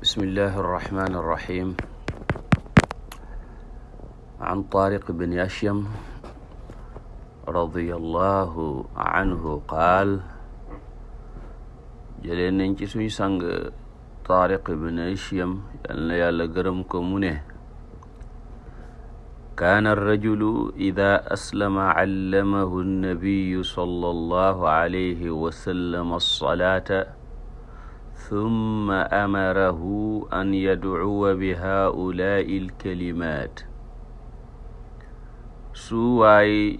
bismillahi irrahmani irrahim an Tariq bin Ashyam radiyallahu anhu qaal jëlee nañ ci suñu sang Tariq bin Ashyam yal na yàlla gërëm ko mu ne kaana arrajulu ida aslama allamahu annabiyu sallallahu alayhi wa sallam alsalata summa amarahu an yadcuwa bi haa'ulaa'i alkalimaat su waay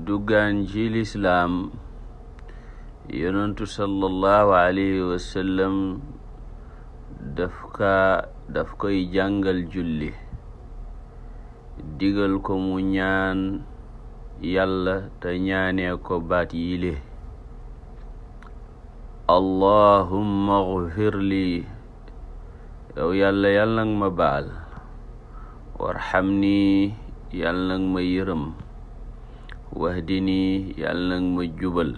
duggaan ci lislaam yonentu sallallahu alayhi wa sallam daf koy jàngal julli digal ko mu ñaan yàlla te ñaanee ko baat yile allahumma ghfir li yow yàlla yàlla nag ma baal warhamni yàlla nag ma yërëm wahdini yàlla nag ma jubal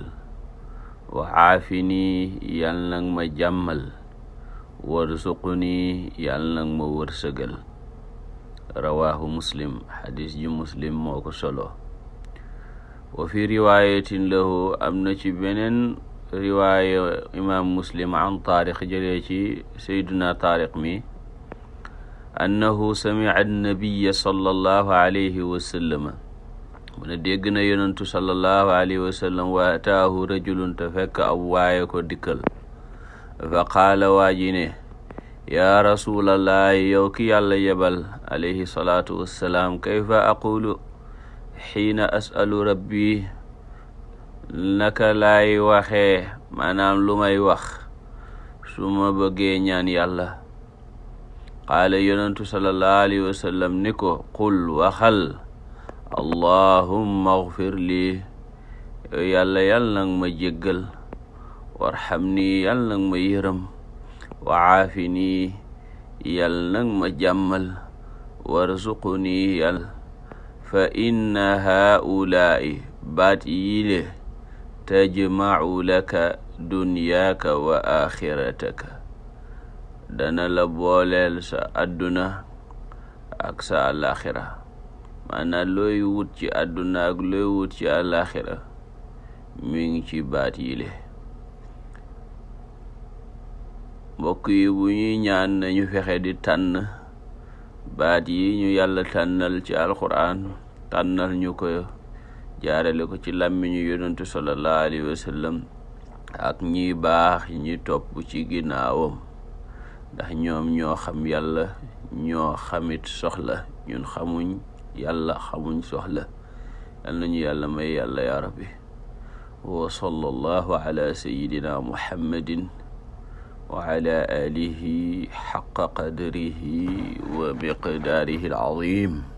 wa aafini yàlla nag ma jàmmal warzuqni yàlla nag ma wërsëgal rawaahu muslim xadis ji muslim moo ko solo wa fi riwaayatin lahu am na ci beneen riwaaya imaam muslim an taariq jëlee ci sayduna taariq mi annahu sami'a annabiya sallallahu alayhi wa sallam mu ne dégg na yonentu sallallahu alayhi wa sallam wa ataahu rajulun te fekk ab waaye ko dikkal fa qaala waa ji ne yaa rasulallah yow ki yàlla yebal alayhi salaatu wassalaam kayfa aqulu xiina asalu rabbi naka laay waxee maanaam lu may wax su ma bëggee ñaan yàlla qaala yonentu sallallahu alayhi wa sallam ni ko qul waxal allahumma agfir lii yow yàlla yàlla nag ma jéggal warhamni yàlla nag ma yërëm wa aafini yàlla nag ma jàmmal warzuqni yàlla fa inna haa'ulaa'i baat yile tajma'u laka dunyaaka wa axirataka dana la booleel sa àdduna ak sa àlaxira maanaam looy wut ci àdduna ak looy wut ci àlaxira mi ngi ci baat yile mbokk yi bu ñuy ñaan nañu fexe di tànn baat yi ñu yàlla tànnal ci alquran tànnal ñu ko jaarale ko ci làmmiñu yonentu sallallahu alayhi wa sallam ak ñi baax ñi topp ci ginnaawam ndax ñoom ñoo xam yàlla ñoo xamit soxla ñun xamuñ yàlla xamuñ soxla yal nañu yàlla may yàlla ya rabbi wa sallallahu ala sayyidina muhammadin wa ala alihi xaqa qadrihi wa miqdaarihi al-azim